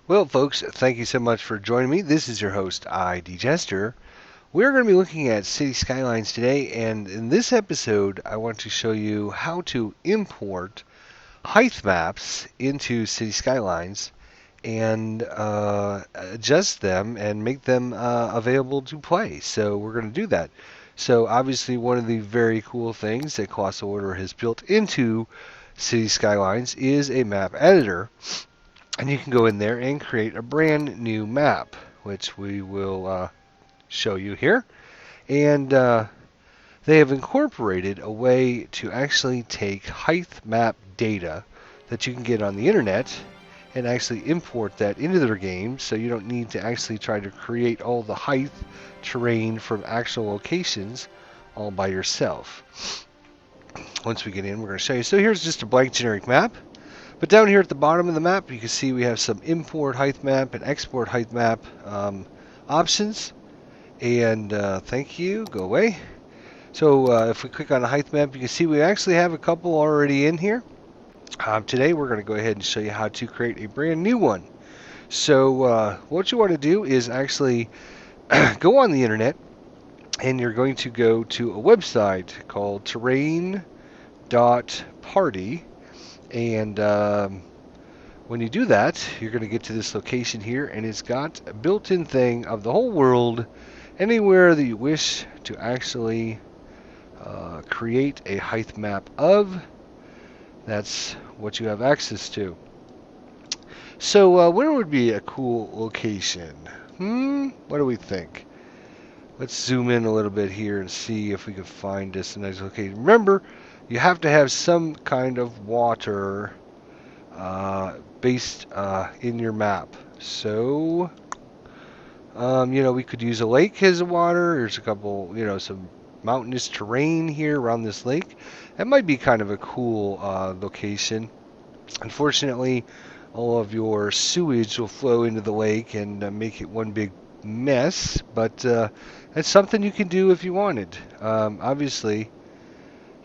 Well, folks, thank you so much for joining me. This is your host, ID Jester. We're going to be looking at Cities Skylines today, and in this episode, I want to show you how to import Heightmaps into Cities Skylines and adjust them and make them available to play. So we're going to do that. So obviously, one of the very cool things that Colossal Order has built into Cities Skylines is a map editor. And you can go in there and create a brand new map, which we will show you here. And they have incorporated a way to actually take height map data that you can get on the internet and actually import that into their game, so you don't need to actually try to create all the height terrain from actual locations all by yourself. Once we get in, we're going to show you. So here's just a blank generic map. But down here at the bottom of the map, you can see we have some import height map and export height map options. And thank you, go away. So if we click on the height map, you can see we actually have a couple already in here. Today we're going to go ahead and show you how to create a brand new one. So what you want to do is actually go on the internet, and you're going to go to a website called terrain.party. And when you do that, you're going to get to this location here, and it's got a built-in thing of the whole world, anywhere that you wish to actually create a height map of. That's what you have access to. So where would be a cool location? What do we think? Let's zoom in a little bit here and see if we can find us a nice location. Remember, you have to have some kind of water based in your map. So, we could use a lake as a water. There's a couple, some mountainous terrain here around this lake. That might be kind of a cool location. Unfortunately, all of your sewage will flow into the lake and make it one big mess, but that's something you can do if you wanted. Obviously,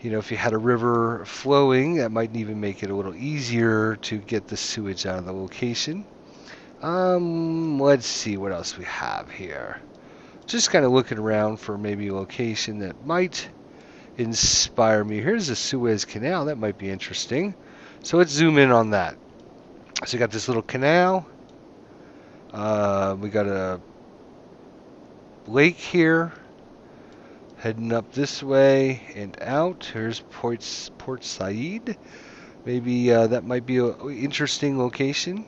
if you had a river flowing, that might even make it a little easier to get the sewage out of the location. Let's see what else we have here. Just kind of looking around for maybe a location that might inspire me. Here's the Suez Canal. That might be interesting. So let's zoom in on that. So we got this little canal. We got a lake here. Heading up this way and out. Here's Port Said. Maybe that might be an interesting location.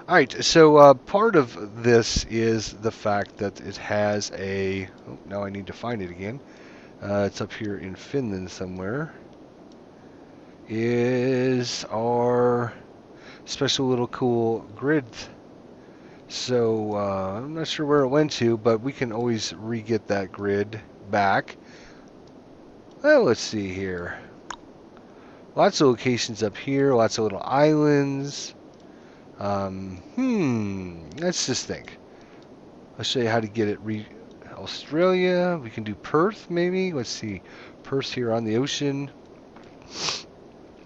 Alright, so part of this is the fact that it has a... Oh, now I need to find it again. It's up here in Finland somewhere. Is our special little cool grid. So I'm not sure where it went to, but we can always re-get that grid back. Well, let's see here. Lots of locations up here, lots of little islands. Let's just think. I'll show you how to get it. Australia, we can do Perth maybe. Let's see. Perth here on the ocean.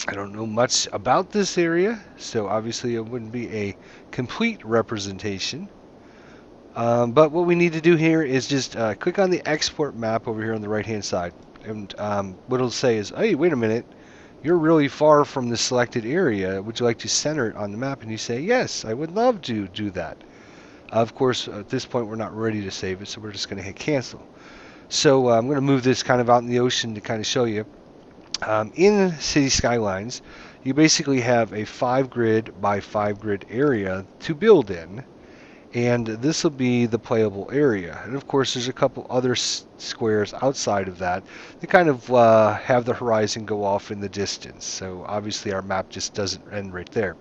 I don't know much about this area, so obviously it wouldn't be a complete representation. But what we need to do here is just click on the export map over here on the right hand side. And what it'll say is, hey, wait a minute, you're really far from the selected area. Would you like to center it on the map? And you say, yes, I would love to do that. Of course, at this point, we're not ready to save it, so we're just going to hit cancel. So I'm going to move this kind of out in the ocean to kind of show you. In City Skylines, you basically have a 5 grid by 5 grid area to build in. And this will be the playable area. And of course, there's a couple other squares outside of that that kind of have the horizon go off in the distance. So obviously our map just doesn't end right there.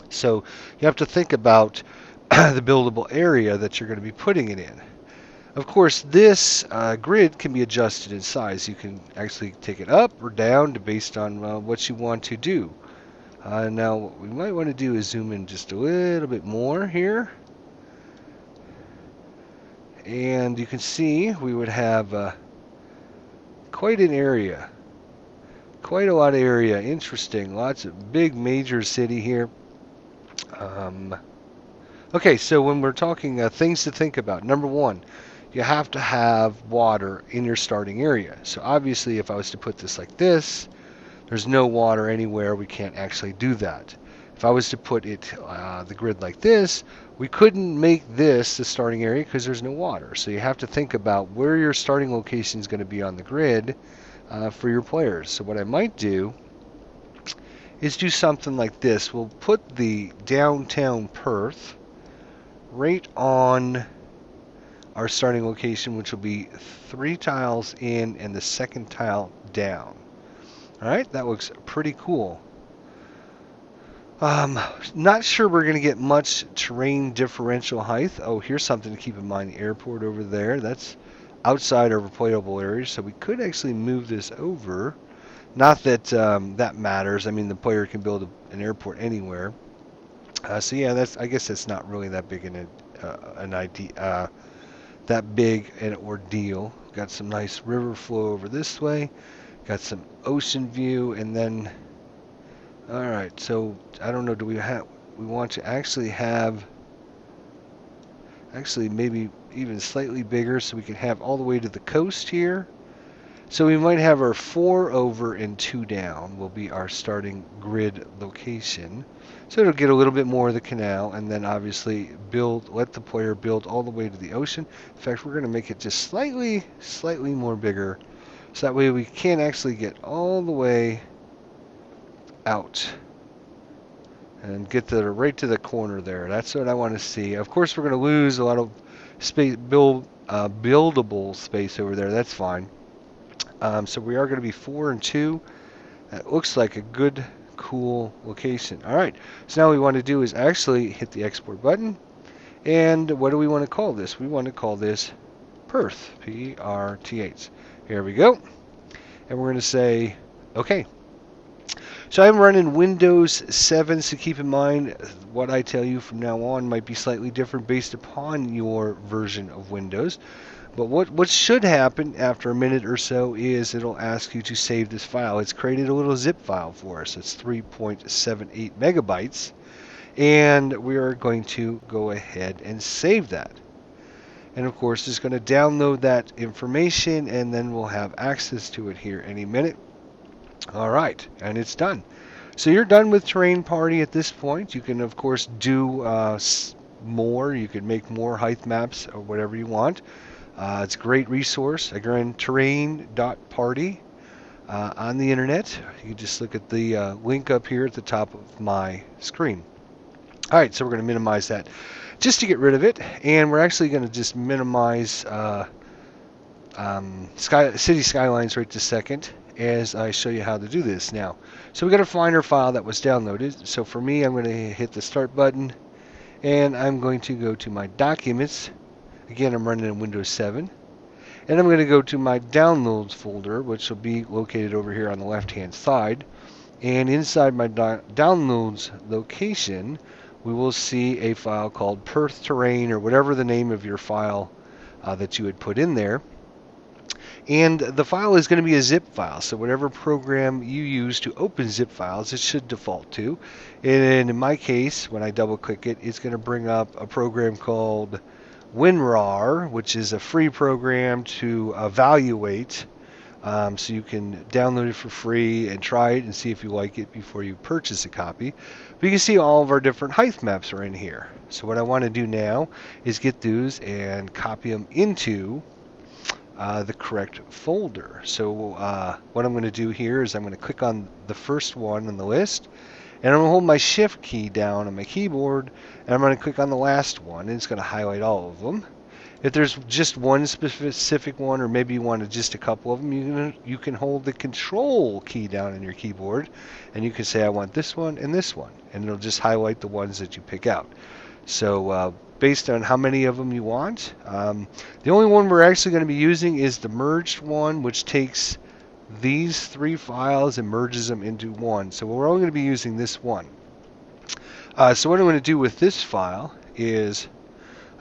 So you have to think about the buildable area that you're going to be putting it in. Of course, this grid can be adjusted in size. You can actually take it up or down based on what you want to do. Now, what we might want to do is zoom in just a little bit more here. And you can see we would have quite an area. Quite a lot of area. Interesting. Lots of big major city here. Um, okay, so when we're talking things to think about, number one, you have to have water in your starting area. So obviously, if I was to put this like this, there's no water anywhere. We can't actually do that. If I was to put it the grid like this, we couldn't make this the starting area because there's no water. So you have to think about where your starting location is going to be on the grid for your players. So what I might do is do something like this. We'll put the downtown Perth right on our starting location, which will be 3 tiles in and the second tile down. All right, that looks pretty cool. Not sure we're going to get much terrain differential height. Oh, here's something to keep in mind. The airport over there, that's outside our playable area, so we could actually move this over. Not that that matters. I mean, the player can build an airport anywhere. So yeah, I guess that's not really that big an idea. That big an ordeal. Got some nice river flow over this way. Got some ocean view, and then all right. So I don't know. Do we want to actually have maybe even slightly bigger so we can have all the way to the coast here? So we might have our 4 over and 2 down will be our starting grid location. So it'll get a little bit more of the canal, and then obviously let the player build all the way to the ocean. In fact, we're going to make it just slightly more bigger, so that way we can actually get all the way out and get right to the corner there. That's what I want to see. Of course, we're going to lose a lot of space, buildable space over there. That's fine. So we are going to be 4 and 2. That looks like a good, cool location. All right. So now what we want to do is actually hit the export button. And what do we want to call this? We want to call this Perth. P-R-T-H. Here we go. And we're going to say, OK. So I'm running Windows 7, so keep in mind what I tell you from now on might be slightly different based upon your version of Windows. But what should happen after a minute or so is it'll ask you to save this file. It's created a little zip file for us. It's 3.78 megabytes. And we are going to go ahead and save that. And of course, it's going to download that information, and then we'll have access to it here any minute. All right, and it's done. So you're done with Terrain Party at this point. You can, of course, do more. You can make more Heightmaps or whatever you want. It's a great resource. Again, terrain.party on the internet. You can just look at the link up here at the top of my screen. All right, so we're going to minimize that just to get rid of it. And we're actually going to just minimize Cities Skylines right this second as I show you how to do this now. So we got to find our file that was downloaded. So for me, I'm going to hit the start button, and I'm going to go to my documents. Again, I'm running in Windows 7. And I'm going to go to my downloads folder, which will be located over here on the left-hand side. And inside my downloads location, we will see a file called Perth Terrain, or whatever the name of your file that you would put in there. And the file is going to be a zip file, so whatever program you use to open zip files, it should default to. And in my case, when I double-click it, it's going to bring up a program called WinRAR, which is a free program to evaluate, so you can download it for free and try it and see if you like it before you purchase a copy. But you can see all of our different Heightmaps are in here. So what I want to do now is get those and copy them into the correct folder. So what I'm going to do here is I'm going to click on the first one on the list, and I'm going to hold my shift key down on my keyboard, and I'm going to click on the last one, and it's going to highlight all of them. If there's just one specific one, or maybe you wanted just a couple of them, you can hold the control key down on your keyboard, and you can say I want this one, and it'll just highlight the ones that you pick out. So based on how many of them you want, the only one we're actually going to be using is the merged one, which takes these 3 files and merges them into one. So we're only going to be using this one. So what I'm going to do with this file is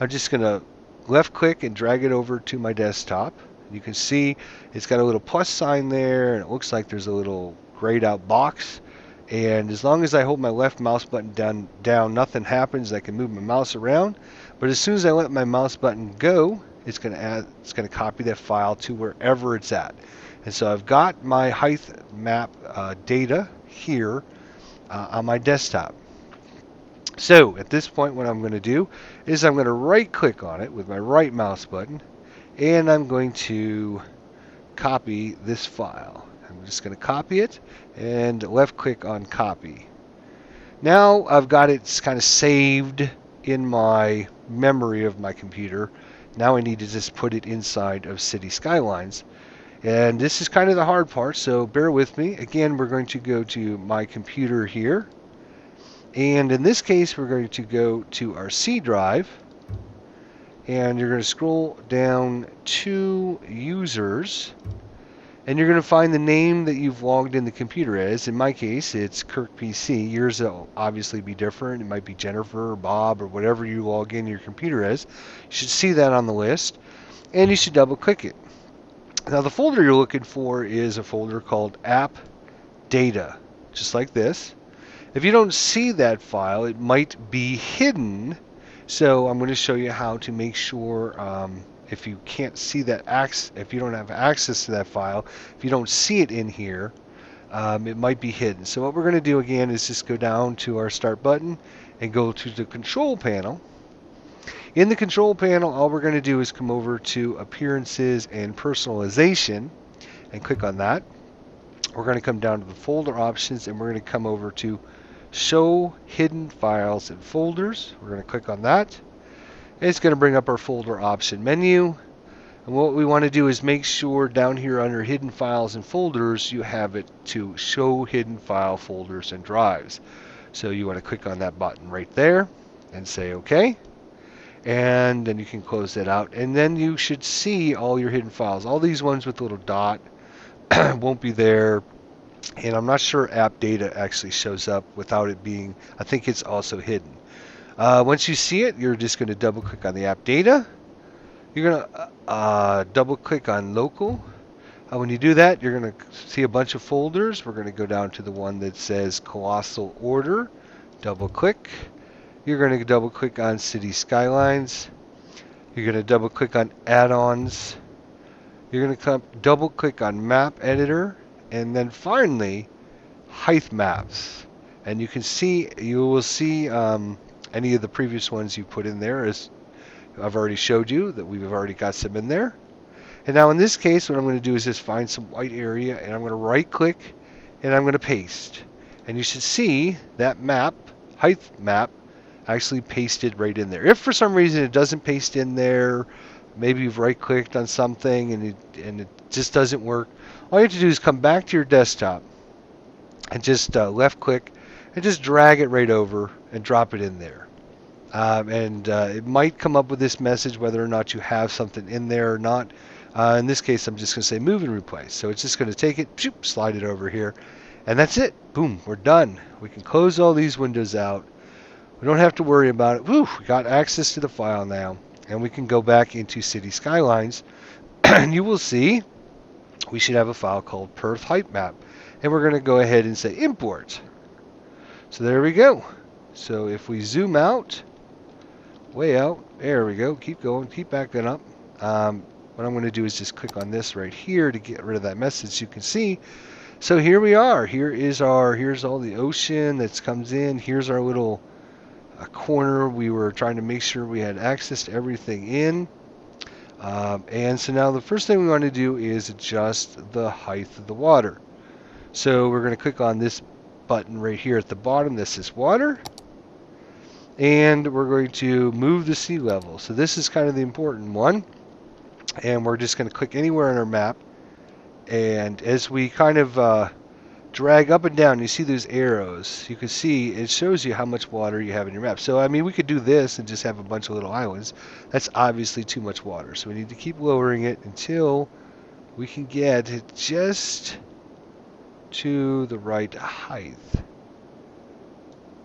I'm just going to left click and drag it over to my desktop. You can see it's got a little plus sign there, and it looks like there's a little grayed out box. And as long as I hold my left mouse button down, nothing happens. I can move my mouse around. But as soon as I let my mouse button go, it's going to copy that file to wherever it's at. And so I've got my Heightmap data here on my desktop. So at this point, what I'm going to do is I'm going to right click on it with my right mouse button, and I'm going to copy this file. I'm just going to copy it and left click on copy. Now I've got it kind of saved in my memory of my computer. Now I need to just put it inside of Cities Skylines. And this is kind of the hard part, so bear with me. Again, we're going to go to my computer here. And in this case, we're going to go to our C drive. And you're going to scroll down to users. And you're going to find the name that you've logged in the computer as. In my case, it's Kirk PC. Yours will obviously be different. It might be Jennifer or Bob or whatever you log in your computer as. You should see that on the list. And you should double click it. Now the folder you're looking for is a folder called App Data, just like this. If you don't see that file, it might be hidden. So I'm going to show you how to make sure if you can't see that, if you don't have access to that file, if you don't see it in here, it might be hidden. So what we're going to do again is just go down to our Start button and go to the Control panel. In the Control panel, all we're going to do is come over to Appearances and Personalization and click on that. We're going to come down to the Folder Options and we're going to come over to Show Hidden Files and Folders. We're going to click on that. It's going to bring up our folder option menu. And what we want to do is make sure down here under Hidden Files and Folders, you have it to Show Hidden File Folders and Drives. So you want to click on that button right there and say OK. And then you can close that out. And then you should see all your hidden files. All these ones with the little dot won't be there. And I'm not sure app data actually shows up without it being, I think it's also hidden. Once you see it, you're just going to double click on the app data. You're going to double click on local. When you do that, you're going to see a bunch of folders. We're going to go down to the one that says Colossal Order. Double click. You're going to double click on Cities Skylines. You're going to double click on add-ons. You're going to double click on Map Editor. And then finally, Heightmaps. And you will see any of the previous ones you put in there, as I've already showed you that we've already got some in there. And now in this case, what I'm going to do is just find some white area and I'm going to right click and I'm going to paste. And you should see that map, Heightmap, actually pasted right in there. If for some reason it doesn't paste in there, maybe you've right clicked on something and it just doesn't work, all you have to do is come back to your desktop and just left click and just drag it right over and drop it in there. It might come up with this message whether or not you have something in there or not. In this case, I'm just going to say move and replace. So it's just going to take it, slide it over here, and that's it. Boom, we're done. We can close all these windows out. We don't have to worry about it. Whew, we got access to the file now. And we can go back into Cities Skylines. And you will see we should have a file called Perth Heightmap. And we're going to go ahead and say import. So there we go. So if we zoom out, way out, there we go. Keep going, keep backing up. What I'm going to do is just click on this right here to get rid of that message. You can see. So here we are. Here's all the ocean that comes in. Here's our little corner. We were trying to make sure we had access to everything in. And so now the first thing we want to do is adjust the height of the water. So we're going to click on this button right here at the bottom. This is water. And we're going to move the sea level. So this is kind of the important one. And we're just going to click anywhere on our map. And as we kind of drag up and down, you see those arrows. You can see it shows you how much water you have in your map. So, I mean, we could do this and just have a bunch of little islands. That's obviously too much water. So we need to keep lowering it until we can get it just to the right height.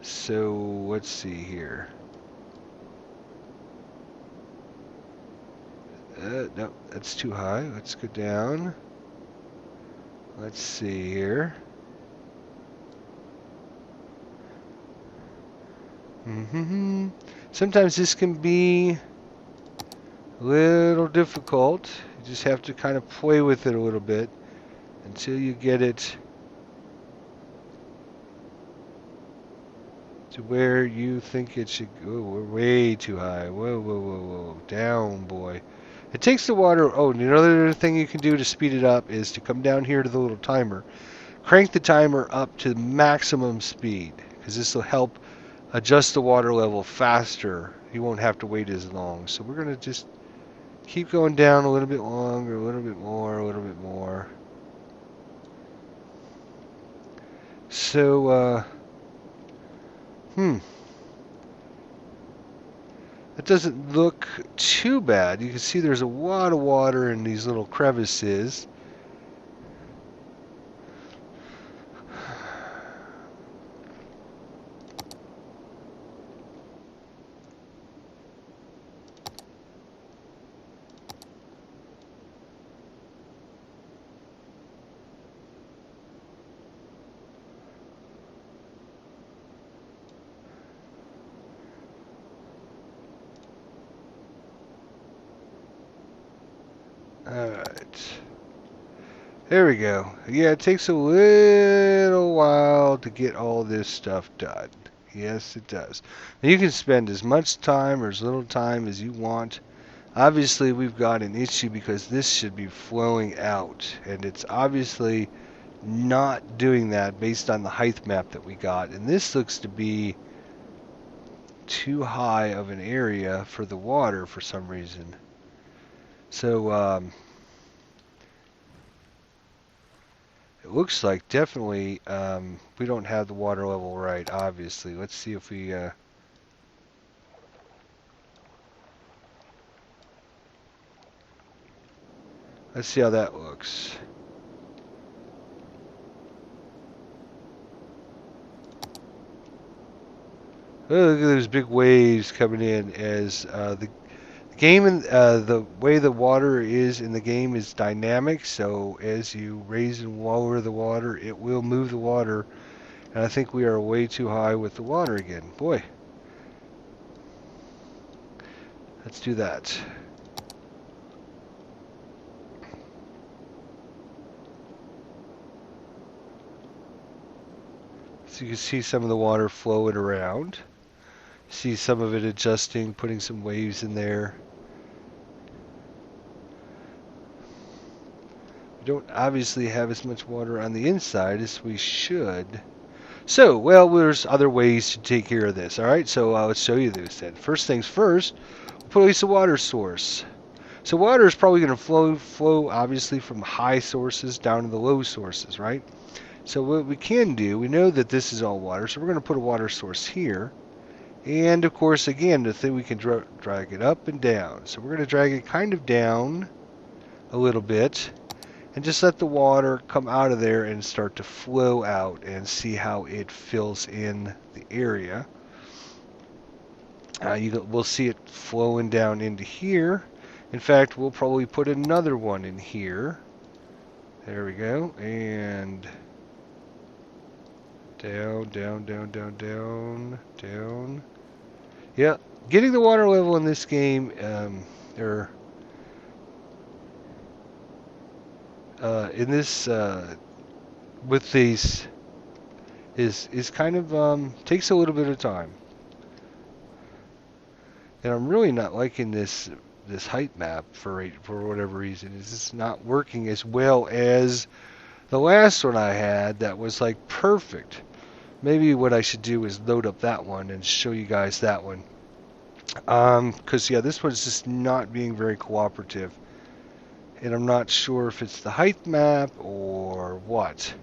So let's see here. No, that's too high. Let's go down. Let's see here. Sometimes this can be a little difficult. You just have to kind of play with it a little bit until you get it to where you think it should go. We're way too high. Whoa, whoa, whoa, whoa. Down, boy. It takes the water. Oh, and another thing you can do to speed it up is to come down here to the little timer. Crank the timer up to maximum speed, because this will help adjust the water level faster. You won't have to wait as long. So we're going to just keep going down a little bit longer, a little bit more, a little bit more. So, it doesn't look too bad. You can see there's a lot of water in these little crevices. Alright. There we go. Yeah, it takes a little while to get all this stuff done. Yes, it does. Now, you can spend as much time or as little time as you want. Obviously, we've got an issue because this should be flowing out, and it's obviously not doing that based on the height map that we got. And this looks to be too high of an area for the water for some reason. So, it looks like definitely we don't have the water level right, obviously. Let's see if we... let's see how that looks. Oh, look at those big waves coming in as the game and the way the water is in the game is dynamic. So as you raise and lower the water, it will move the water. And I think we are way too high with the water again. Boy. Let's do that. So you can see some of the water flowing around. See some of it adjusting, putting some waves in there. We don't obviously have as much water on the inside as we should. So, well, there's other ways to take care of this. All right, so let's show you this then. First things first, we'll place a water source. So water is probably going to flow obviously from high sources down to the low sources, right? So what we can do, we know that this is all water, so we're going to put a water source here. And of course, again, the thing we can drag it up and down. So we're going to drag it kind of down a little bit and just let the water come out of there and start to flow out and see how it fills in the area. We'll see it flowing down into here. In fact, we'll probably put another one in here. There we go. And down, down, down, down, down, down. Yeah, getting the water level in this game, with these, is kind of takes a little bit of time. And I'm really not liking this height map for whatever reason. It's just not working as well as the last one I had that was like perfect. Maybe what I should do is load up that one and show you guys that one. Because yeah, this one's just not being very cooperative. And I'm not sure if it's the height map or what.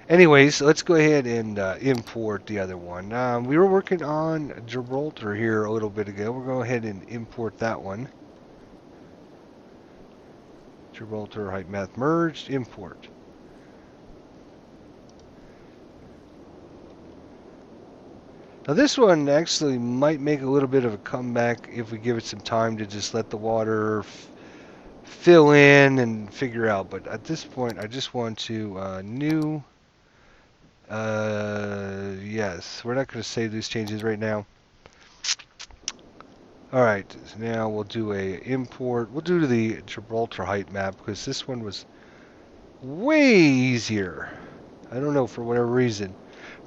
Anyways, let's go ahead and import the other one. We were working on Gibraltar here a little bit ago. We'll go ahead and import that one. Gibraltar height map merged, import. Now this one actually might make a little bit of a comeback if we give it some time to just let the water fill in and figure out. But at this point, I just want to new. Yes, we're not going to save these changes right now. Alright, so now we'll do a import. We'll do the Gibraltar height map because this one was way easier. I don't know, for whatever reason.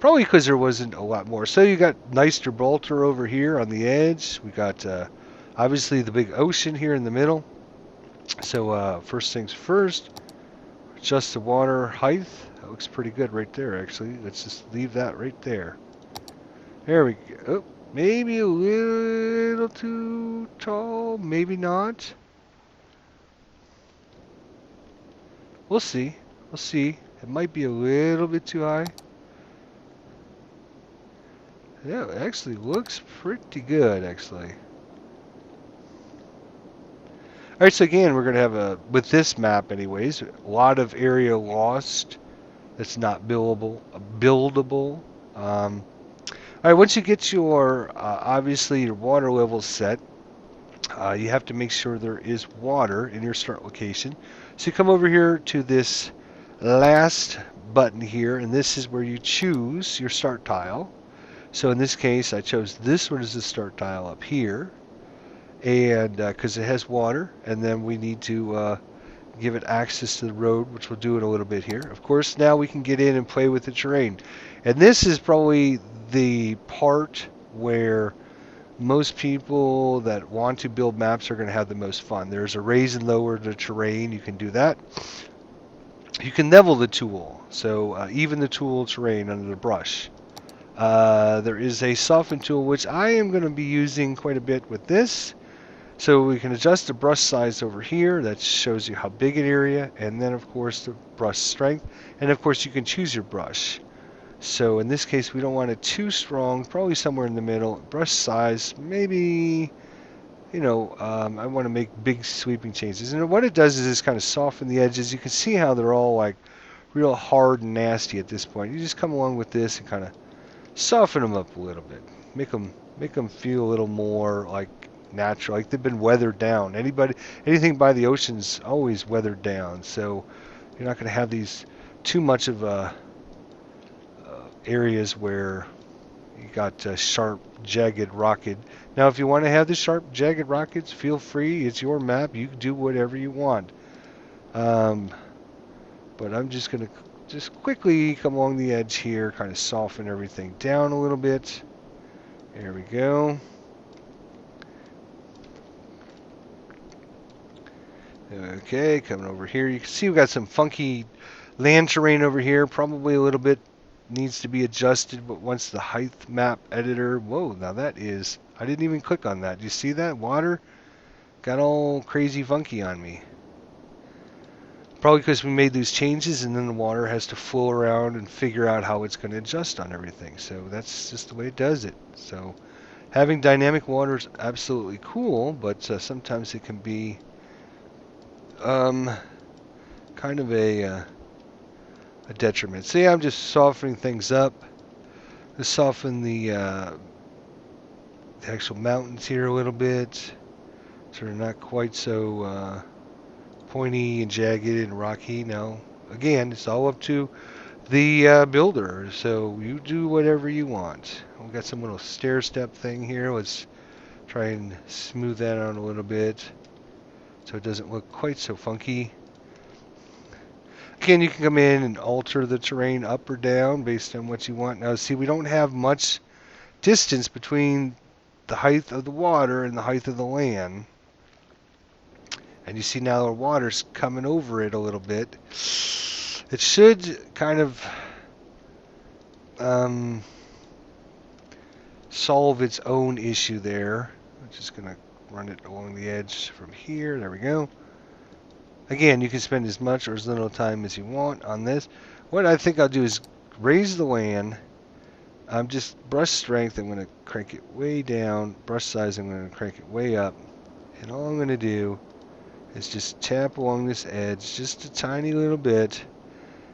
Probably because there wasn't a lot more. So you got nice Gibraltar over here on the edge. We got obviously the big ocean here in the middle. So first things first, adjust the water height. That looks pretty good right there, actually. Let's just leave that right there. There we go. Oh, maybe a little too tall, maybe not. We'll see. We'll see. It might be a little bit too high. Yeah, it actually looks pretty good, actually. Alright, so again, we're going to have with this map anyways, a lot of area lost that's not buildable. Alright, once you get your, obviously your water level set, you have to make sure there is water in your start location. So you come over here to this last button here, and this is where you choose your start tile. So in this case, I chose this one as the start tile up here, and because it has water, and then we need to give it access to the road, which we'll do in a little bit here. Of course, now we can get in and play with the terrain. And this is probably the part where most people that want to build maps are going to have the most fun. There's a raise and lower the terrain. You can do that. You can level the tool, so even the tool terrain under the brush. There is a soften tool, which I am going to be using quite a bit with this. So we can adjust the brush size over here. That shows you how big an area, and then of course the brush strength, and of course you can choose your brush. So in this case, we don't want it too strong, probably somewhere in the middle. Brush size, maybe, I want to make big sweeping changes. And what it does is just kind of soften the edges. You can see how they're all like real hard and nasty at this point. You just come along with this and kind of soften them up a little bit. Make them feel a little more like natural, like they've been weathered down. Anything by the ocean's always weathered down. So you're not going to have these too much of areas where you got sharp, jagged, rocket. Now, if you want to have the sharp, jagged rockets, feel free. It's your map. You can do whatever you want. But I'm just going to just quickly come along the edge here, kind of soften everything down a little bit. There we go. Okay, coming over here. You can see we've got some funky land terrain over here. Probably a little bit needs to be adjusted, but once the height map editor, whoa, now that is, I didn't even click on that. Do you see that? Water got all crazy funky on me. Probably because we made these changes and then the water has to flow around and figure out how it's going to adjust on everything. So that's just the way it does it. So having dynamic water is absolutely cool, but sometimes it can be kind of a detriment. See, I'm just softening things up to soften the actual mountains here a little bit, so they're not quite so pointy and jagged and rocky. Now, again, it's all up to the builder, so you do whatever you want. We've got some little stair step thing here. Let's try and smooth that out a little bit so it doesn't look quite so funky. Again, you can come in and alter the terrain up or down based on what you want. Now, see, we don't have much distance between the height of the water and the height of the land. And you see now the water's coming over it a little bit. It should kind of solve its own issue there. I'm just going to run it along the edge from here. There we go. Again, you can spend as much or as little time as you want on this. What I think I'll do is raise the land. I'm just brush strength. I'm going to crank it way down. Brush size, I'm going to crank it way up. And all I'm going to do is just tap along this edge just a tiny little bit,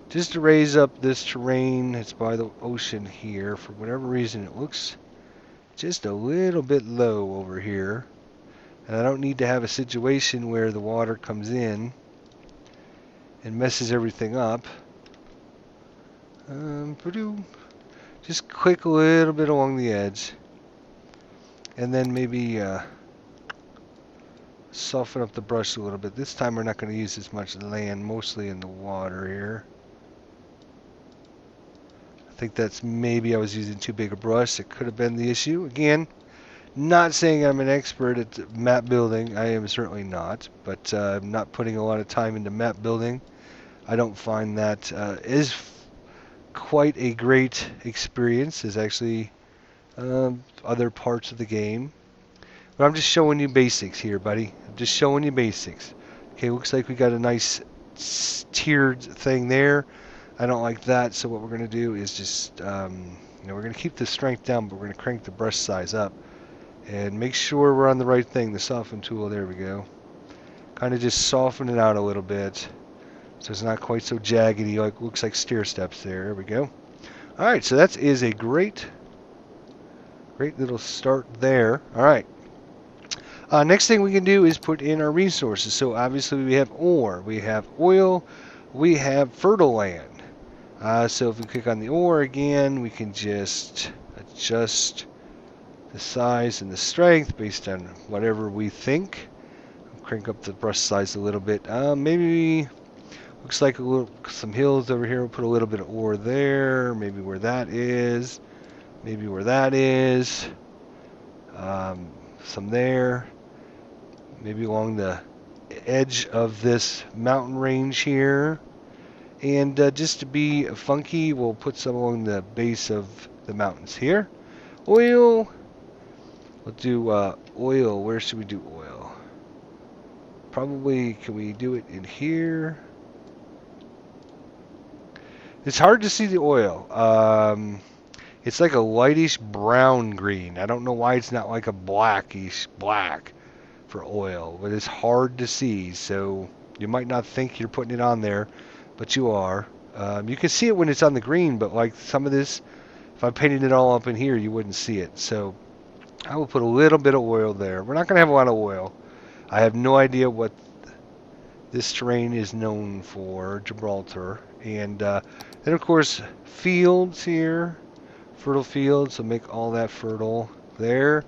just to raise up this terrain. It's by the ocean here. For whatever reason, it looks just a little bit low over here. And I don't need to have a situation where the water comes in and messes everything up. Just click a little bit along the edge. And then maybe soften up the brush a little bit. This time we're not going to use as much land, mostly in the water here. I think that's maybe I was using too big a brush. It could have been the issue. Again, not saying I'm an expert at map building. I am certainly not, but I'm not putting a lot of time into map building. I don't find that is quite a great experience as actually other parts of the game. But I'm just showing you basics here, buddy. I'm just showing you basics. Okay, looks like we got a nice tiered thing there. I don't like that, so what we're going to do is just, we're going to keep the strength down, but we're going to crank the brush size up. And make sure we're on the right thing, the soften tool, there we go. Kind of just soften it out a little bit, so it's not quite so jaggedy, like looks like stair steps there. There we go. Alright, so that is a great little start there. Alright. Next thing we can do is put in our resources. So obviously we have ore, we have oil, we have fertile land. So if we click on the ore again, we can just adjust the size and the strength based on whatever we think. Crank up the brush size a little bit. Maybe looks like some hills over here. We'll put a little bit of ore there. Maybe where that is. Maybe where that is. Some there. Maybe along the edge of this mountain range here. And just to be funky, we'll put some along the base of the mountains here. Oil. We'll do oil. Where should we do oil? Probably, can we do it in here? It's hard to see the oil. It's like a lightish brown green. I don't know why it's not like a blackish black for oil, but it's hard to see. So you might not think you're putting it on there, but you are. You can see it when it's on the green, but like some of this, if I painted it all up in here, you wouldn't see it. So I will put a little bit of oil there. We're not going to have a lot of oil. I have no idea what this terrain is known for, Gibraltar. And then, of course, fields here. Fertile fields, so make all that fertile there.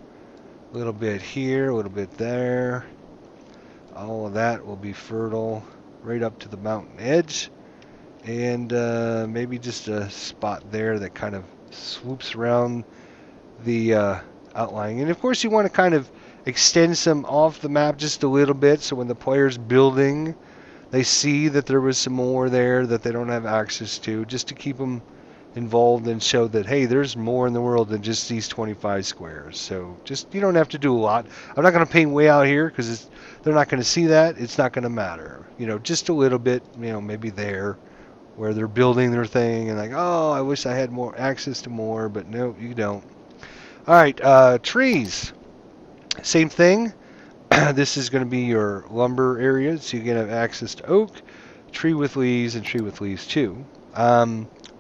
A little bit here, a little bit there. All of that will be fertile right up to the mountain edge. And maybe just a spot there that kind of swoops around the outlying. And of course you want to kind of extend some off the map just a little bit, so when the player's building, they see that there was some more there that they don't have access to, just to keep them involved and show that, hey, there's more in the world than just these 25 squares. So just, you don't have to do a lot. I'm not going to paint way out here because they're not going to see that. It's not going to matter. Just a little bit, maybe there where they're building their thing and like, oh, I wish I had more access to more, but no, you don't. All right, trees. Same thing. This is going to be your lumber area, so you're going to have access to oak, tree with leaves, and tree with leaves too.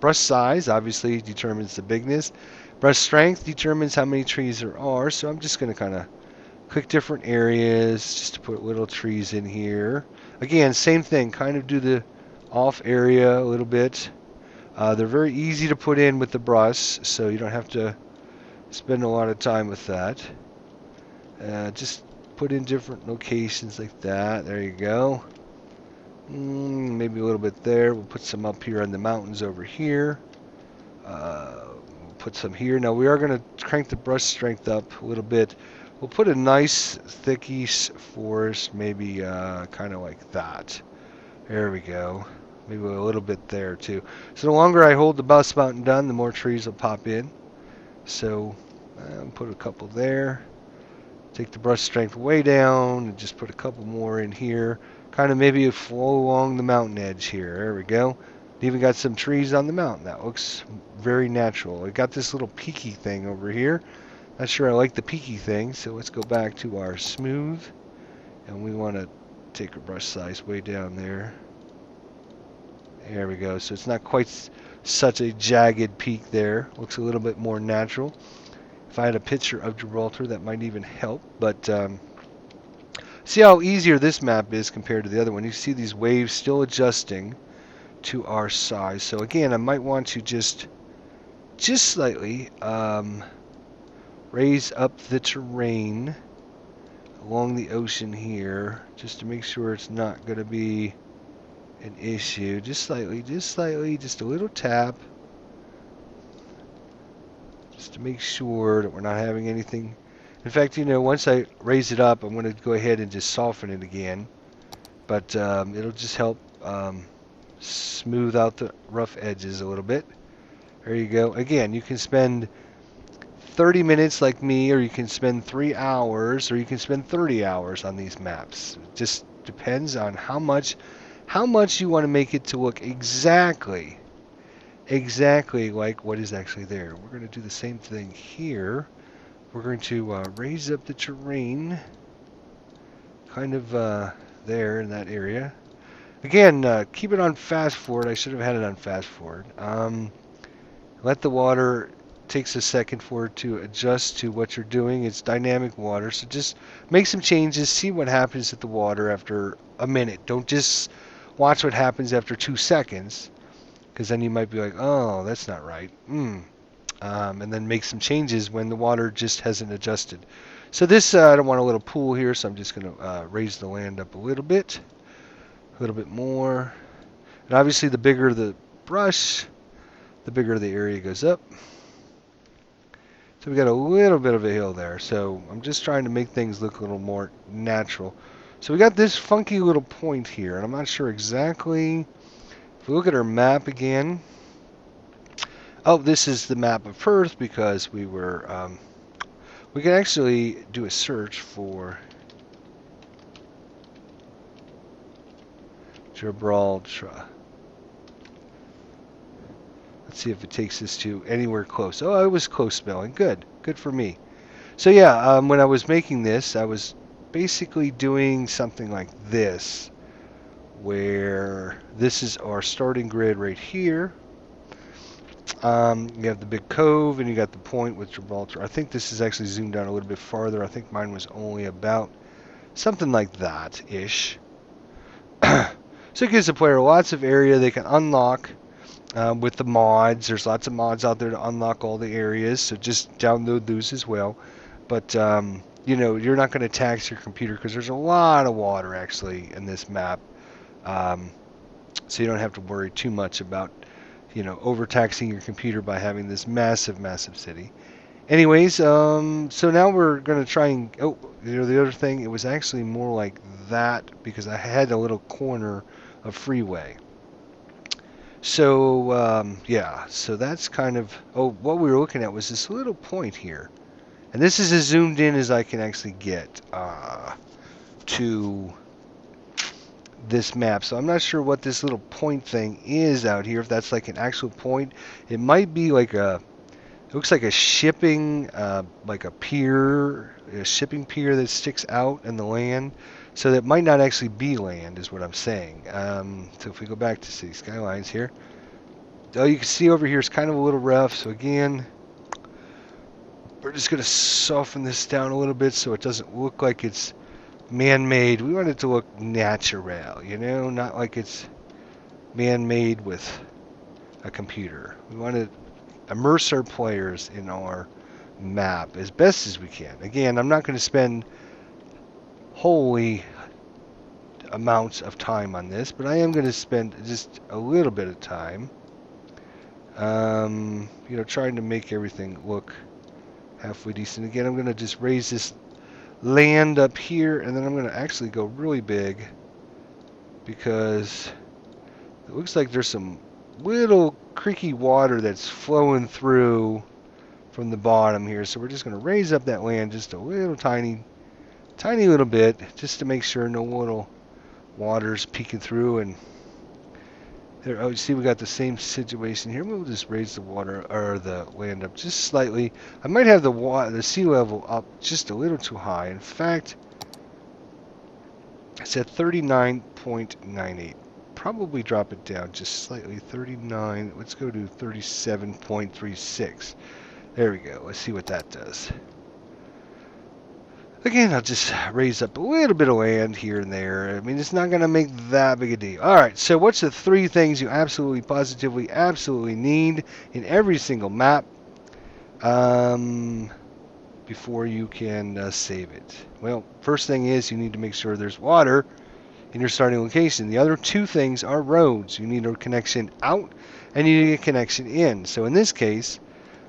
Brush size obviously determines the bigness. Brush strength determines how many trees there are, so I'm just going to kind of click different areas just to put little trees in here. Again, same thing, kind of do the off area a little bit. They're very easy to put in with the brush, so you don't have to spend a lot of time with that. Just put in different locations like that. There you go. Maybe a little bit there. We'll put some up here on the mountains over here. We'll put some here. Now we are going to crank the brush strength up a little bit. We'll put a nice thickish forest, maybe kind of like that. There we go. Maybe a little bit there too. So the longer I hold the bus mountain done, the more trees will pop in. So put a couple there. Take the brush strength way down and just put a couple more in here. Kind of maybe a flow along the mountain edge here. There we go. Even got some trees on the mountain. That looks very natural. I got this little peaky thing over here. Not sure I like the peaky thing, so let's go back to our smooth. And we want to take our brush size way down there. There we go. So it's not quite such a jagged peak there. Looks a little bit more natural. If I had a picture of Gibraltar, that might even help. But see how easier this map is compared to the other one. You see these waves still adjusting to our size. So again, I might want to just slightly raise up the terrain along the ocean here, just to make sure it's not going to be an issue. Just slightly, just a little tap, just to make sure that we're not having anything. In fact, you know, once I raise it up, I'm going to go ahead and just soften it again. But it'll just help smooth out the rough edges a little bit. There you go. Again, you can spend 30 minutes like me, or you can spend 3 hours, or you can spend 30 hours on these maps. It just depends on how much you want to make it to look exactly like what is actually there. We're going to do the same thing here. We're going to raise up the terrain kind of there in that area. Again, keep it on fast forward. I should have had it on fast forward. Let the water, takes a second for it to adjust to what you're doing. It's dynamic water, so just make some changes, see what happens at the water after a minute. Don't just watch what happens after 2 seconds, because then you might be like, oh, that's not right. And then make some changes when the water just hasn't adjusted. So this, I don't want a little pool here, so I'm just going to raise the land up a little bit more. And obviously the bigger the brush, the bigger the area goes up. So we got a little bit of a hill there. So I'm just trying to make things look a little more natural. So we got this funky little point here, and I'm not sure exactly. If we look at our map again, oh, this is the map of Perth, because we were, we can actually do a search for Gibraltar. Let's see if it takes us to anywhere close. Oh, I was close spelling. Good for me. So yeah, when I was making this, I was basically doing something like this, where this is our starting grid right here. You have the big cove, and you got the point with Gibraltar. I think this is actually zoomed down a little bit farther. I think mine was only about something like that-ish. So it gives the player lots of area they can unlock with the mods. There's lots of mods out there to unlock all the areas, so just download those as well. But you know, you're not going to tax your computer, because there's a lot of water actually in this map. So you don't have to worry too much about, you know, overtaxing your computer by having this massive city. Anyways, so now we're going to try and, oh, you know, the other thing, it was actually more like that, because I had a little corner of freeway. So, yeah, so that's kind of, oh, what we were looking at was this little point here. And this is as zoomed in as I can actually get to this map. So I'm not sure what this little point thing is out here, if that's like an actual point. It might be like a, it looks like a shipping, like a pier, a shipping pier that sticks out in the land. So that might not actually be land, is what I'm saying. So if we go back to Cities Skylines here, oh, you can see over here it's kind of a little rough. So again, we're just going to soften this down a little bit so it doesn't look like it's man-made. We want it to look natural, you know, not like it's man-made with a computer. We want to immerse our players in our map as best as we can. Again, I'm not going to spend holy amounts of time on this, but I am going to spend just a little bit of time, you know, trying to make everything look halfway decent. Again, I'm going to just raise this land up here, and then I'm going to actually go really big, because it looks like there's some little creaky water that's flowing through from the bottom here. So we're just going to raise up that land just a little tiny little bit, just to make sure no little water's peeking through. And there, oh, you see we got the same situation here. We'll just raise the water, or the land up just slightly. I might have the sea level up just a little too high. In fact, it's at 39.98. Probably drop it down just slightly. 39. Let's go to 37.36. There we go. Let's see what that does. Again, I'll just raise up a little bit of land here and there. I mean, it's not going to make that big a deal. All right, so what's the 3 things you absolutely, positively, absolutely need in every single map? before you can save it? Well, first thing is you need to make sure there's water in your starting location. The other two things are roads. You need a connection out and you need a connection in. So in this case,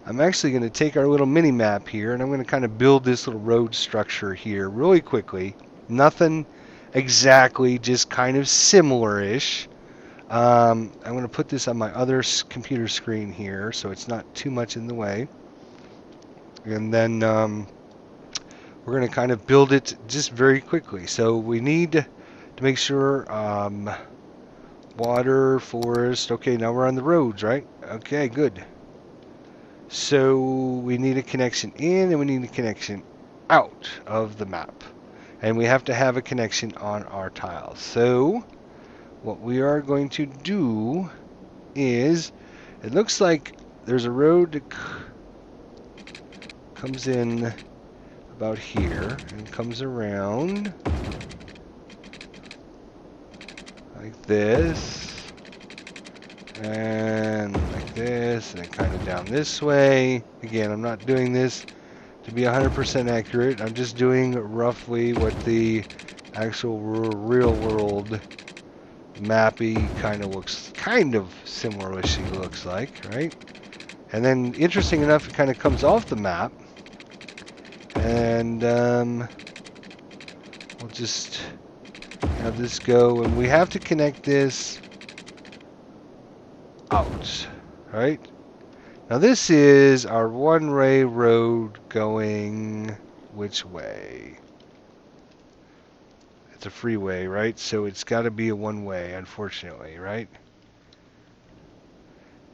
I'm actually going to take our little mini map here and I'm going to kind of build this little road structure here really quickly. Nothing exactly, just kind of similar-ish. I'm going to put this on my other computer screen here so it's not too much in the way. And then we're going to kind of build it just very quickly. So we need to make sure water, forest. Okay, now we're on the roads, right? Okay, good. So we need a connection in and we need a connection out of the map. And we have to have a connection on our tiles. So what we are going to do is, it looks like there's a road that comes in about here and comes around like this and like this and then kind of down this way. Again, I'm not doing this to be 100% accurate. I'm just doing roughly what the actual real world mappy kind of similar-ish looks like, right? And then interesting enough, it kind of comes off the map and we'll just have this go, and we have to connect this out, right? Now this is our one-way road going which way? It's a freeway, right? So it's got to be a one-way, unfortunately, right?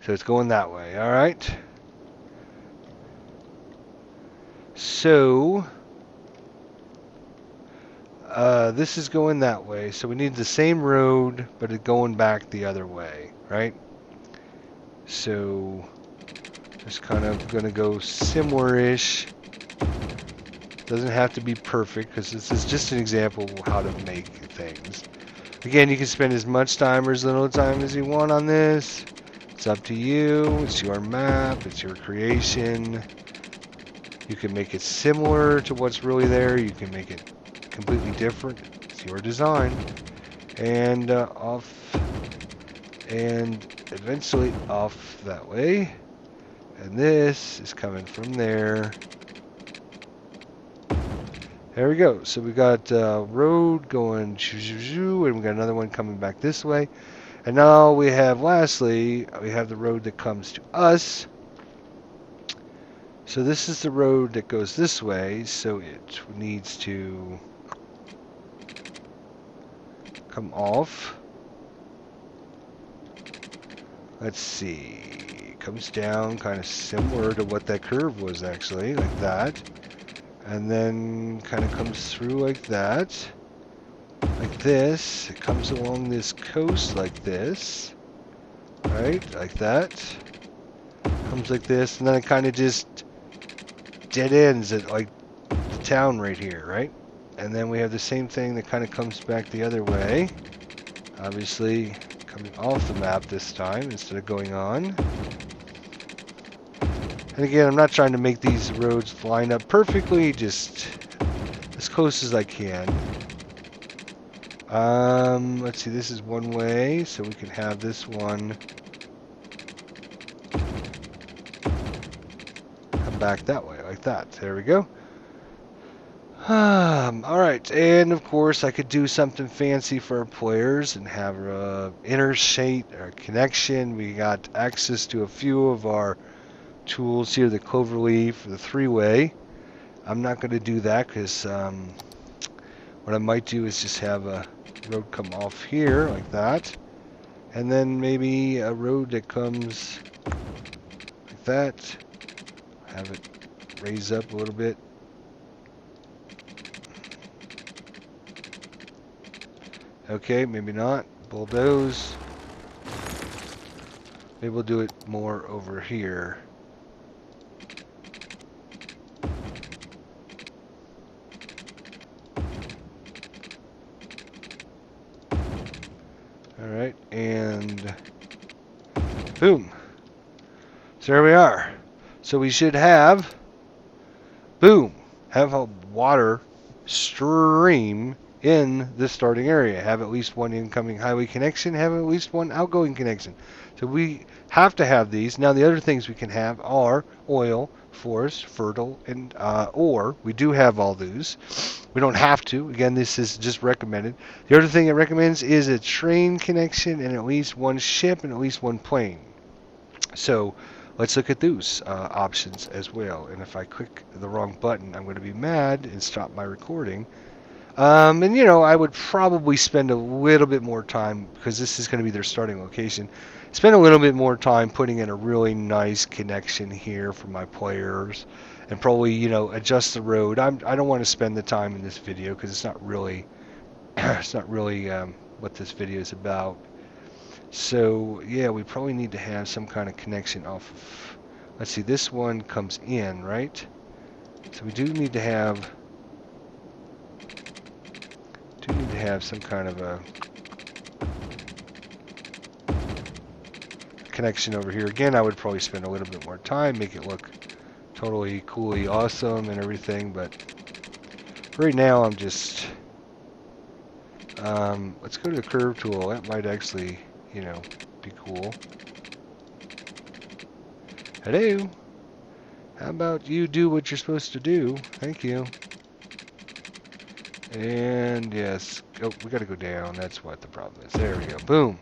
So it's going that way, all right? So this is going that way, so we need the same road, but it's going back the other way, right? So just kind of going to go similar-ish. Doesn't have to be perfect, because this is just an example of how to make things. Again, you can spend as much time or as little time as you want on this. It's up to you. It's your map. It's your creation. You can make it similar to what's really there. You can make it completely different. It's your design. And off, and eventually off that way. And this is coming from there. There we go. So we got road going and we got another one coming back this way. And now we have, lastly, we have the road that comes to us. So this is the road that goes this way, so it needs to come off. Let's see. Comes down kind of similar to what that curve was actually, like that. And then kind of comes through like that. Like this. It comes along this coast like this. Right? Like that. Comes like this, and then it kind of just dead ends at like the town right here, right? And then we have the same thing that kind of comes back the other way. Obviously coming off the map this time instead of going on. And again, I'm not trying to make these roads line up perfectly, just as close as I can. Let's see, this is one way, so we can have this one come back that way, like that. There we go. Alright, and of course I could do something fancy for our players and have a interstate or connection. We got access to a few of our tools here, the cloverleaf, the three-way. I'm not going to do that because what I might do is just have a road come off here like that, and then maybe a road that comes like that. Have it raise up a little bit. Okay, maybe not. Bulldoze. Maybe we'll do it more over here. Alright, and boom. So there we are. So we should have, boom, have a water stream in the starting area. Have at least one incoming highway connection. Have at least one outgoing connection. So we have to have these. Now the other things we can have are oil, forest, fertile, and ore. We do have all those. We don't have to. Again, this is just recommended. The other thing it recommends is a train connection and at least one ship and at least one plane. So let's look at those options as well. And if I click the wrong button, I'm going to be mad and stop my recording. And you know, I would probably spend a little bit more time, because this is going to be their starting location, spend a little bit more time putting in a really nice connection here for my players, and probably, you know, adjust the road. I don't want to spend the time in this video because it's not really what this video is about. So yeah, we probably need to have some kind of connection off of, let's see, this one comes in, right? So we do need to have some kind of a connection over here. Again, I would probably spend a little bit more time, make it look totally coolly awesome and everything, but right now I'm just let's go to the curve tool. That might actually, you know, be cool. Hello, how about you do what you're supposed to do? Thank you. And yes, oh, we got to go down. That's what the problem is. There we go. Boom.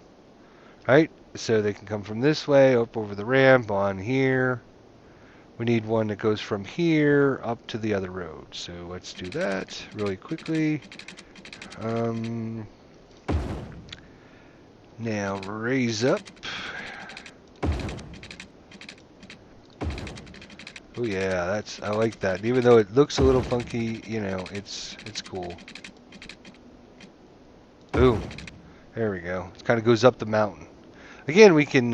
Right? So they can come from this way, up over the ramp, on here. We need one that goes from here up to the other road. So let's do that really quickly. Now raise up. Oh yeah, I like that. Even though it looks a little funky, you know, it's cool. Boom. There we go. It kind of goes up the mountain. Again, we can,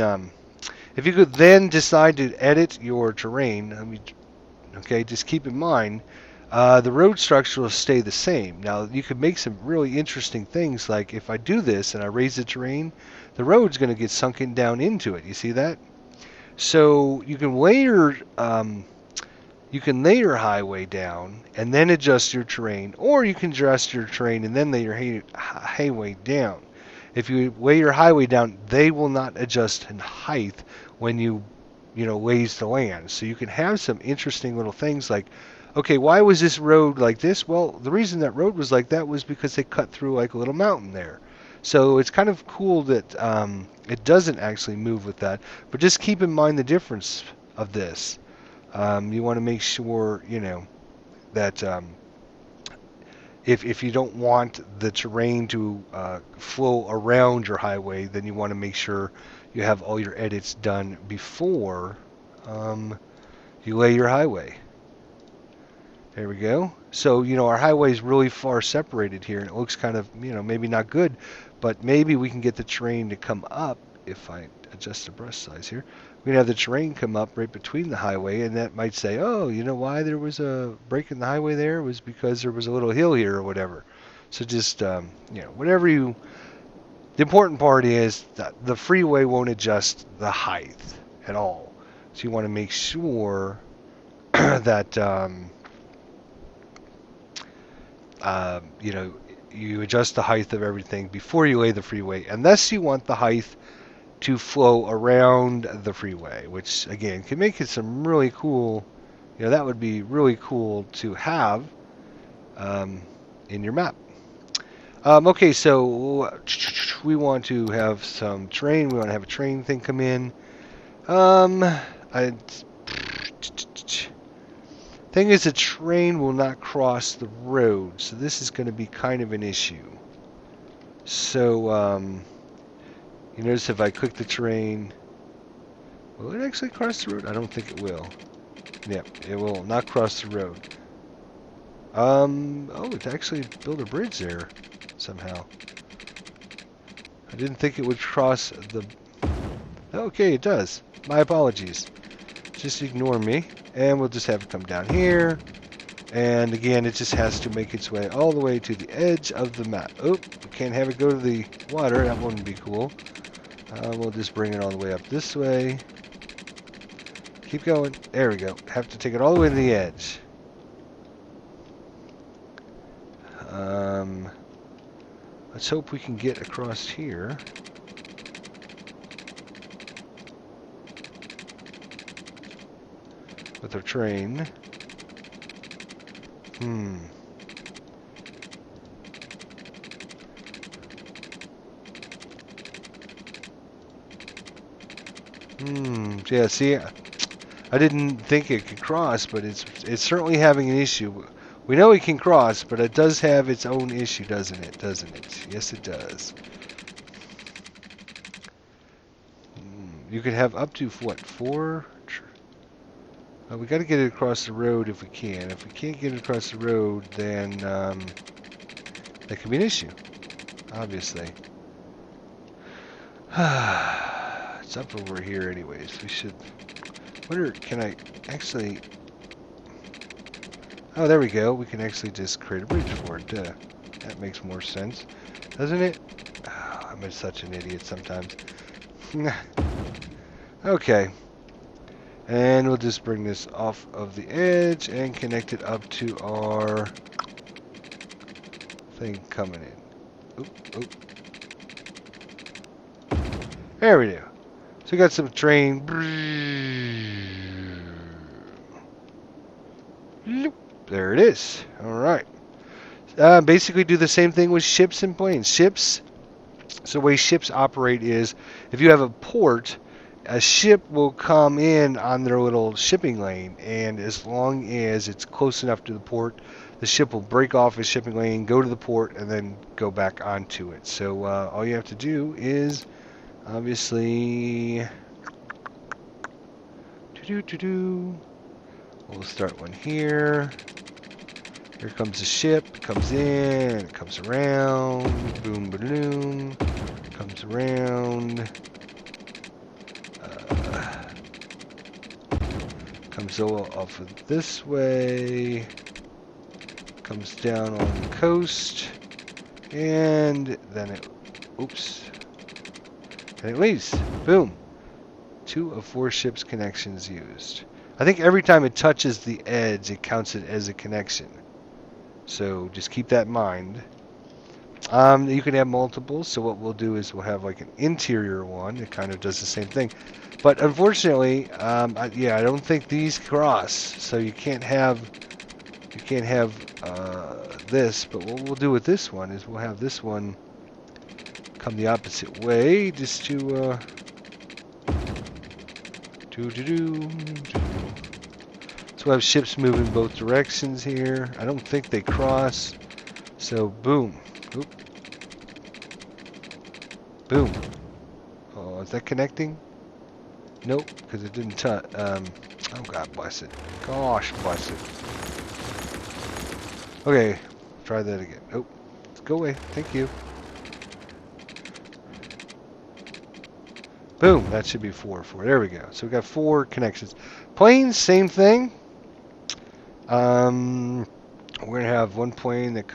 if you could then decide to edit your terrain, I mean, okay, just keep in mind, the road structure will stay the same. Now, you could make some really interesting things, like if I do this and I raise the terrain, the road's going to get sunken down into it. You see that? So you can layer highway down and then adjust your terrain, or you can adjust your terrain and then lay your highway down. If you lay your highway down, they will not adjust in height when you lays the land. So you can have some interesting little things like, okay, why was this road like this? Well, the reason that road was like that was because they cut through like a little mountain there. So it's kind of cool that it doesn't actually move with that. But just keep in mind the difference of this. You want to make sure, you know, that if you don't want the terrain to flow around your highway, then you want to make sure you have all your edits done before you lay your highway. There we go. So, you know, our highway is really far separated here, and it looks kind of, you know, maybe not good, but maybe we can get the terrain to come up. If I adjust the brush size here, we can have the terrain come up right between the highway, and that might say, oh, you know why there was a break in the highway there? It was because there was a little hill here or whatever. So just, you know, whatever you... The important part is that the freeway won't adjust the height at all. So you want to make sure that, you know, you adjust the height of everything before you lay the freeway, unless you want the height to flow around the freeway, which again can make it some really cool, you know, that would be really cool to have in your map. Okay, so we want to have some train. We want to have a train thing come in. Thing is, a train will not cross the road, so this is going to be kind of an issue. So, you notice if I click the train, will it actually cross the road? I don't think it will. Yep, it will not cross the road. Oh, it actually built a bridge there somehow. I didn't think it would cross the... Okay, it does. My apologies. Just ignore me. And we'll just have it come down here. And again, it just has to make its way all the way to the edge of the map. Oh, we can't have it go to the water. That wouldn't be cool. We'll just bring it all the way up this way. Keep going. There we go. Have to take it all the way to the edge. Let's hope we can get across here. With our train. Yeah, see, I didn't think it could cross, but it's certainly having an issue. We know it can cross, but it does have its own issue, doesn't it? Doesn't it? Yes, it does. You could have up to, what, 4? We got to get it across the road if we can. If we can't get it across the road, then that could be an issue, obviously. It's up over here anyways. We should... wonder, can I actually... Oh, there we go. We can actually just create a bridge for it. Duh. That makes more sense, doesn't it? Oh, I'm such an idiot sometimes. Okay. And we'll just bring this off of the edge and connect it up to our thing coming in. Oop, oop. There we go. So we got some train. There it is. All right. Basically do the same thing with ships and planes. Ships, so the way ships operate is if you have a port, a ship will come in on their little shipping lane, and as long as it's close enough to the port, the ship will break off its shipping lane, go to the port, and then go back onto it. So all you have to do is obviously we'll start one here. Here comes the ship, it comes in, it comes around, boom, boom, comes around, comes off of this way, comes down on the coast, and then it, oops, and it leaves, boom. 2 of 4 ships connections used. I think every time it touches the edge, it counts it as a connection. So just keep that in mind. You can have multiples, so what we'll do is we'll have like an interior one. It kind of does the same thing. But unfortunately, I don't think these cross, so you can't have this. But what we'll do with this one is we'll have this one come the opposite way, just to So we'll have ships moving both directions here. I don't think they cross. So boom. Oop. Boom. Oh, is that connecting? Nope, because it didn't touch. Oh, God bless it. Gosh bless it. Okay, try that again. Oh, let's go away. Thank you. Boom, that should be 4. There we go. So we got 4 connections. Planes, same thing. We're going to have one plane that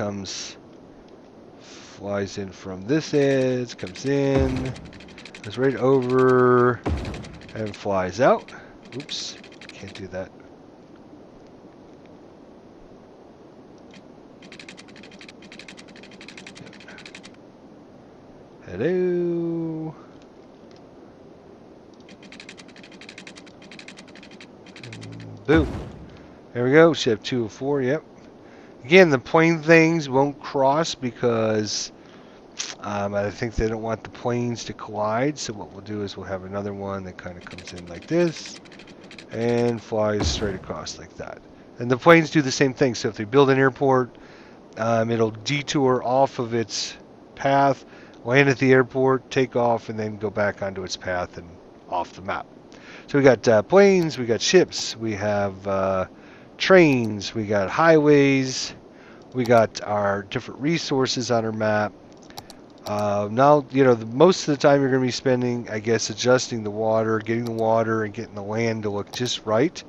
flies in from this edge, comes in, goes right over, and flies out. Oops, can't do that. Hello. Boom. There we go. Should have 2 of 4. Yep. Again, the plane things won't cross because I think they don't want the planes to collide. So what we'll do is we'll have another one that kind of comes in like this and flies straight across like that. And the planes do the same thing. So if they build an airport, it'll detour off of its path, land at the airport, take off, and then go back onto its path and off the map. So we got planes, we got ships, we have trains, we got highways, we got our different resources on our map. Now, most of the time you're going to be spending, I guess, adjusting the water, getting the water, and getting the land to look just right.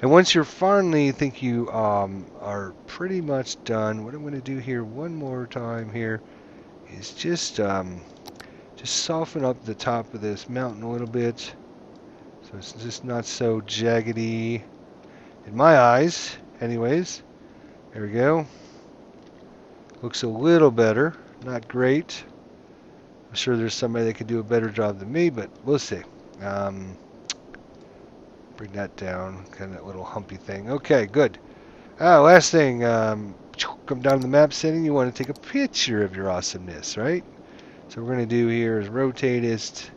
And once you're finally think you are pretty much done, what I'm going to do here one more time here is just soften up the top of this mountain a little bit. So it's just not so jaggedy in my eyes. Anyways, there we go. Looks a little better. Not great. I'm sure there's somebody that could do a better job than me, but we'll see. Um, Bring that down, kind of that little humpy thing. Okay, good. Last thing, come down to the map setting. You want to take a picture of your awesomeness, right? So what we're going to do here is rotate it.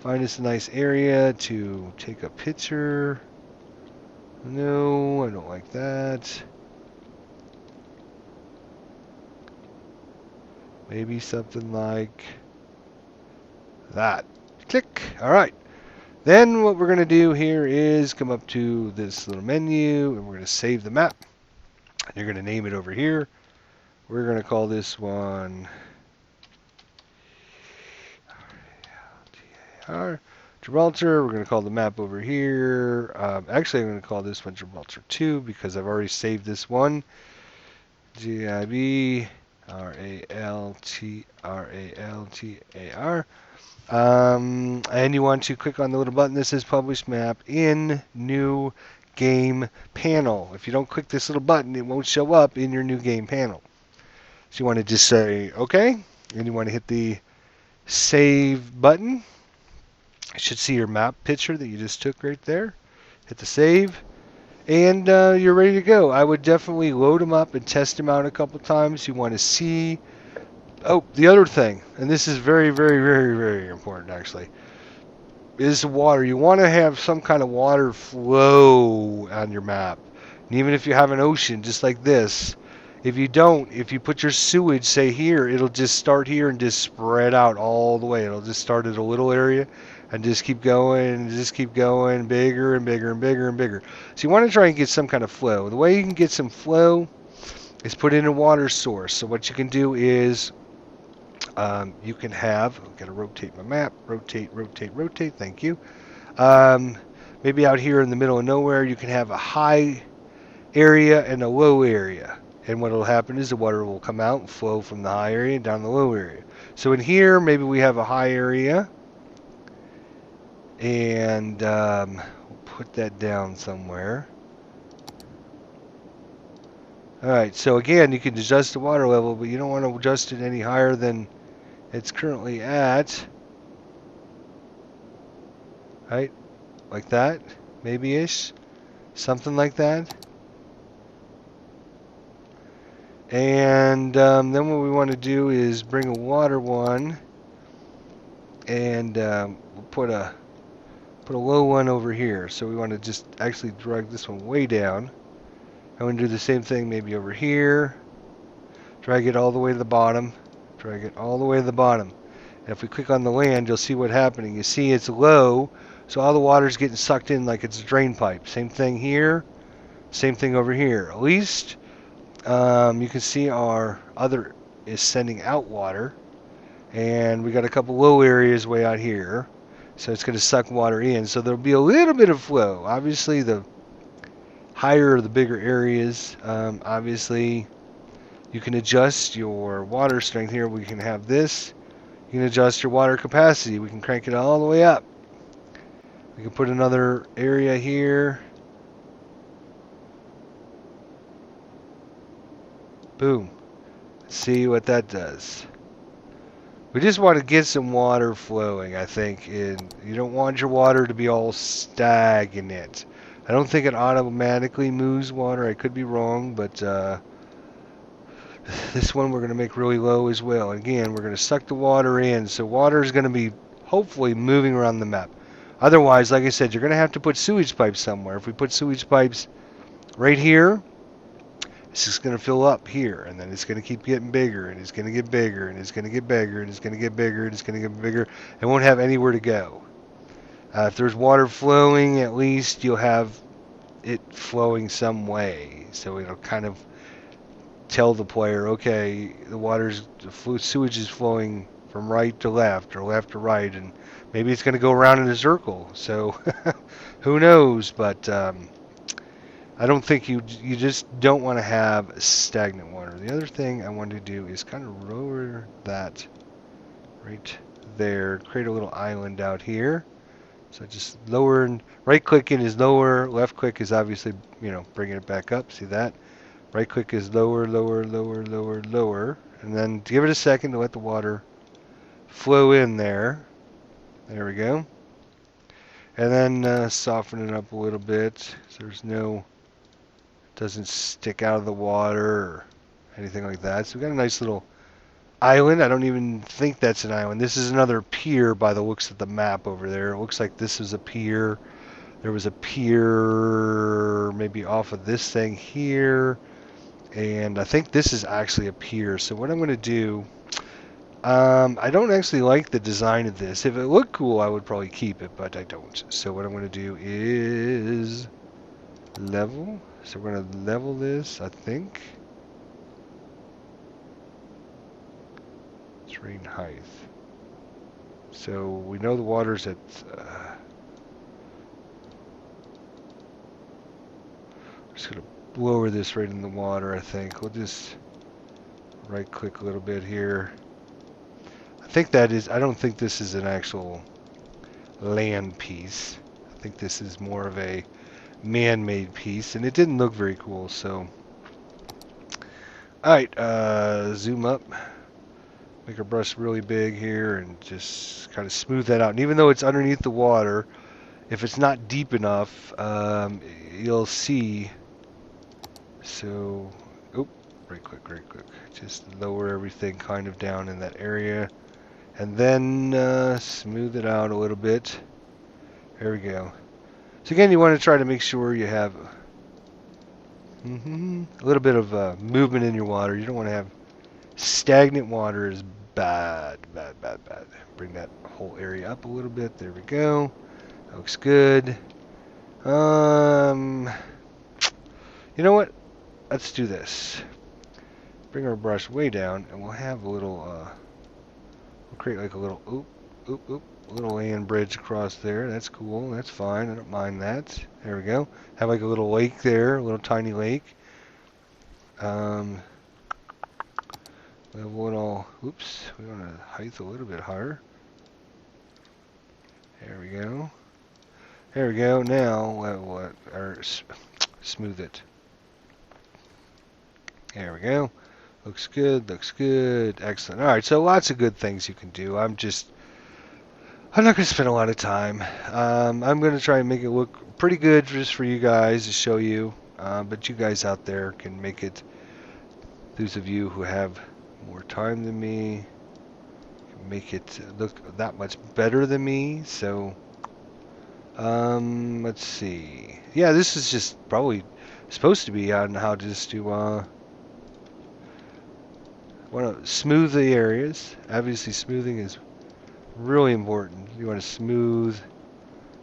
Find us a nice area to take a picture. No, I don't like that. Maybe something like that. Click. All right. Then what we're going to do here is come up to this little menu and we're going to save the map. You're going to name it over here. We're going to call this one Gibraltar. We're going to call the map over here. Actually, I'm going to call this one Gibraltar 2 because I've already saved this one. Gibraltar. And you want to click on the little button that says Publish Map in New Game Panel. If you don't click this little button, it won't show up in your New Game Panel. So you want to just say OK, and you want to hit the Save button. You should see your map picture that you just took right there. Hit the Save, and you're ready to go. I would definitely load them up and test them out a couple times. You want to see. Oh, the other thing, and this is very, very, very, very important actually, is the water. You want to have some kind of water flow on your map. And even if you have an ocean just like this, if you don't, if you put your sewage, say here, it'll just start here and just spread out all the way. It'll just start at a little area and just keep going and just keep going, bigger and bigger and bigger and bigger. So you want to try and get some kind of flow. The way you can get some flow is put in a water source. So what you can do is you can have, I've got to rotate my map, rotate, rotate, rotate, thank you. Maybe out here in the middle of nowhere, you can have a high area and a low area. And what will happen is the water will come out and flow from the high area down the low area. So in here, maybe we have a high area. And we'll put that down somewhere. Alright, so again, you can adjust the water level, but you don't want to adjust it any higher than it's currently at. Right? Like that, maybe-ish. Something like that. And then what we want to do is bring a water one. And we'll put a low one over here. So we want to just actually drag this one way down. I'm going to do the same thing maybe over here. Drag it all the way to the bottom. Drag it all the way to the bottom. And if we click on the land, you'll see what's happening. You see it's low, so all the water's getting sucked in like it's a drain pipe. Same thing here. Same thing over here. At least you can see our other is sending out water. And we got a couple low areas way out here. So it's going to suck water in. So there'll be a little bit of flow. Obviously, the higher the bigger areas, obviously you can adjust your water strength here. We can have this. You can adjust your water capacity. We can crank it all the way up. We can put another area here. Boom. Let's see what that does. We just want to get some water flowing, I think. And you don't want your water to be all stagnant. I don't think it automatically moves water. I could be wrong, but this one we're going to make really low as well. Again, we're going to suck the water in. So water is going to be hopefully moving around the map. Otherwise, like I said, you're going to have to put sewage pipes somewhere. If we put sewage pipes right here, it's just going to fill up here. And then it's going to keep getting bigger. And it's going to get bigger. And it's going to get bigger. And it's going to get bigger. And it's going to get bigger. It won't have anywhere to go. If there's water flowing, at least you'll have it flowing some way. So it'll kind of tell the player, okay, the sewage is flowing from right to left or left to right, and maybe it's going to go around in a circle. So who knows? But I don't think you just don't want to have stagnant water. The other thing I want to do is kind of lower that right there, create a little island out here. So just lower, and right clicking is lower, left click is obviously, bringing it back up. See that? Right click is lower, lower, lower, lower, lower. And then give it a second to let the water flow in there. There we go. And then soften it up a little bit so there's no, doesn't stick out of the water or anything like that. So we got a nice little island. I don't even think that's an island. This is another pier by the looks of the map over there. It looks like this is a pier. There was a pier maybe off of this thing here. And I think this is actually a pier. So what I'm going to do, I don't actually like the design of this. If it looked cool, I would probably keep it, but I don't. So what I'm going to do is level. So we're going to level this, I think. Terrain height. So we know the water's at... just going to lower this right in the water, I think. We'll just right click a little bit here. I think that is... I don't think this is an actual land piece. I think this is more of a man-made piece, and it didn't look very cool, so... Alright, zoom up. Make our brush really big here and just kind of smooth that out. And even though it's underneath the water, if it's not deep enough, you'll see. So, oop, right click, right click. Just lower everything kind of down in that area. And then smooth it out a little bit. There we go. So again, you want to try to make sure you have a little bit of movement in your water. You don't want to have stagnant water is bad, bad, bad, bad. Bring that whole area up a little bit. There we go. That looks good. You know what? Let's do this. Bring our brush way down, and we'll have a little, we'll create like a little, a little land bridge across there. That's cool. That's fine. I don't mind that. There we go. Have like a little lake there, a little tiny lake. Level it all. Oops. We want to height a little bit higher. There we go. There we go. Now, smooth it. There we go. Looks good. Looks good. Excellent. All right. So lots of good things you can do. I'm not going to spend a lot of time. I'm going to try and make it look pretty good just for you guys to show you. But you guys out there can make it. Those of you who have more time than me can make it look that much better than me. So, let's see. Yeah, this is just probably supposed to be on how just to want to smooth the areas. Obviously, smoothing is really important. You want to smooth.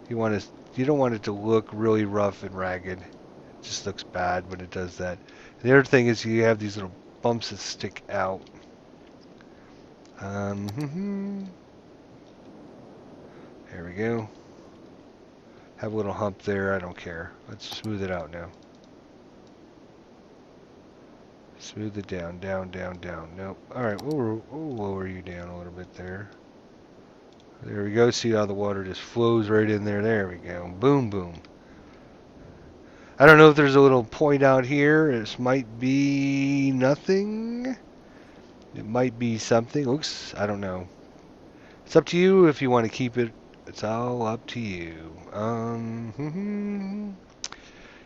You don't want it to look really rough and ragged. It just looks bad when it does that. The other thing is you have these little bumps that stick out. There we go. Have a little hump there. I don't care. Let's smooth it out now. Smooth it down, down, down, down. Nope. Alright, we'll lower you down a little bit there. There we go. See how the water just flows right in there. There we go. Boom, boom. I don't know if there's a little point out here. This might be nothing. It might be something. Looks, I don't know. It's up to you if you want to keep it. It's all up to you.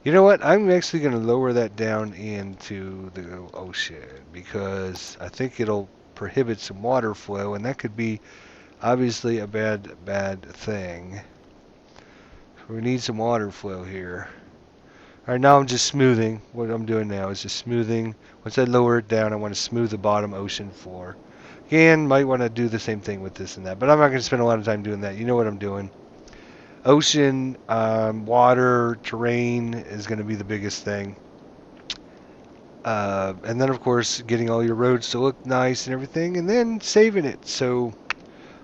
You know what? I'm actually going to lower that down into the ocean because I think it'll prohibit some water flow, and that could be obviously a bad thing. We need some water flow here. Alright, now I'm just smoothing. What I'm doing now is just smoothing. Once I lower it down, I want to smooth the bottom ocean floor. Again, might want to do the same thing with this and that, but I'm not going to spend a lot of time doing that. You know what I'm doing. Ocean, water, terrain is going to be the biggest thing. And then, of course, getting all your roads to look nice and everything, and then saving it. So,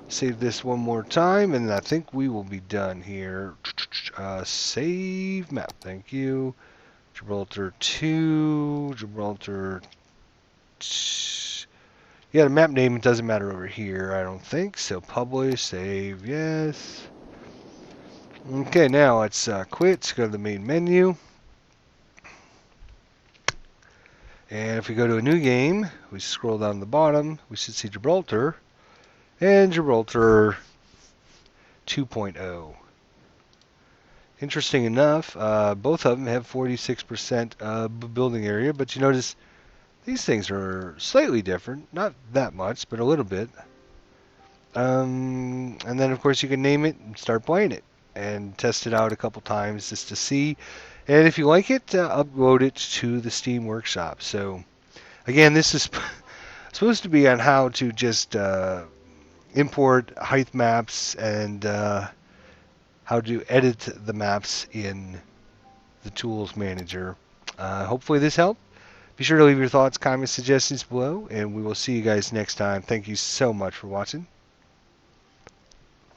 save this one more time, and I think we will be done here. Save map. Thank you. Gibraltar 2. Gibraltar... Yeah, the map name doesn't matter over here, I don't think. So, publish, save, yes. Okay, now let's quit. Let's go to the main menu. And if we go to a new game, we scroll down to the bottom, we should see Gibraltar, and Gibraltar 2.0. Interesting enough, both of them have 46% building area, but you notice these things are slightly different. Not that much, but a little bit. And then, of course, you can name it and start playing it and test it out a couple times just to see. And if you like it, upload it to the Steam Workshop. So, again, this is supposed to be on how to just import Heightmaps and how to edit the maps in the Tools Manager. Hopefully this helped. Be sure to leave your thoughts, comments, suggestions below, and we will see you guys next time. Thank you so much for watching.